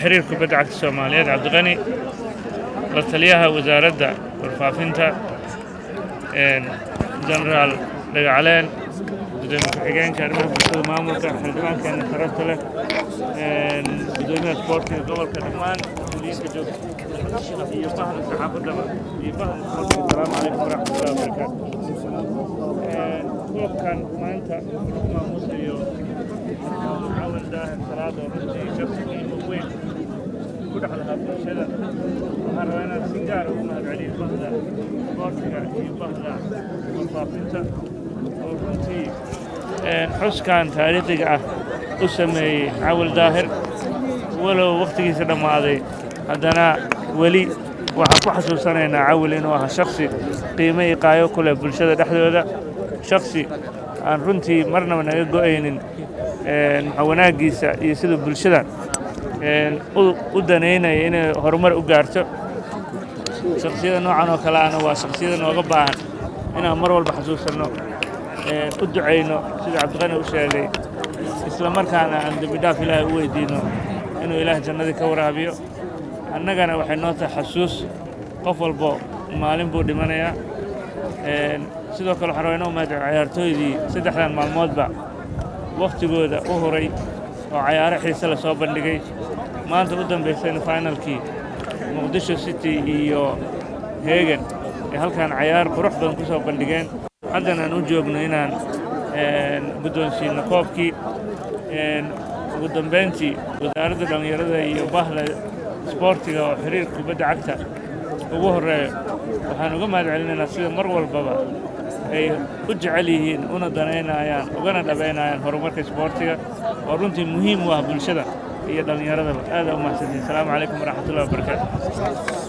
xiriir kubadda cagta Soomaaliyeed Cabdiqani la taliyaha wasaaradda warfaafinta Generaal Dagacaleen gudoomiye ku-xigeenka arrimaha bulshada maamulka xildhibaankeena sharafta leh gudoomiyaha isboortiga gobolka dhammaan mas'uuliyiinta joogta iyo bahda saxaafadaba iyo bahda isboortiga asalaamu calaykum waraxmatullahi wabarakaatu kulankan maanta maamuusayo caawin daahir salaad oo runtii shaqsi qiimo weyn ku dhex lahaa bulshada waxaan rabaa inaan si gaar ugu mahadceliyo bahda isboortiga iyo bahda warfaafinta oo runtii xuskan taariikhiga ah u sameeyey caawil daahir walow waqtigiisa dhammaaday haddana weli waxaan ku xasuusanaynaa caawil inuu ahaa shakhsi qiimo iyo qaayo ku leh bulshada dhexdooda shakhsi aan runtii marnaba naga go'aynin wanaaggiisa iyo sida bulshada u daneynaya inay horumar u gaarto shakhsiyada noocan oo kale ahna waa shakhsiyada nooga baahan inaan mar walba xasuusanno u ducayno sida Cabdiqani u sheegay isla markaana aan dambi dhaaf ilaahay u weydiino inuu ilaah jannadii ka waraabiyo annagana waxay noo tahay xasuus qof walbo maalin buu dhimanayaa sidoo kale waxaan rabaa inuu mahadceliyo ciyaartooydii saddexdan maalmoodba waqtigooda u huray oo cayaaro xiise la soo bandhigay maanta u dambaysayna finalkii muqdisho city iyo heegan ee halkan cayaar qurux badan ku soo bandhigeen haddana aan u joogno inaan guddoonsiino koobkii ugu dambayntii wasaaradda dhallinyarada iyo bahda isboortiga oo xiriirka kubadda cagta ugu horreeyo waxaan uga mahadcelinaynaa sida mar walbaba ay u jecel yihiin una danaynayaan ugana dhabaynayaan horumarka isboortiga oo runtii muhiim u ah bulshada iyo dhallinyaradaba aad u mahadsantiin asalaamu calaykum waraxmatullahi wabarakaatu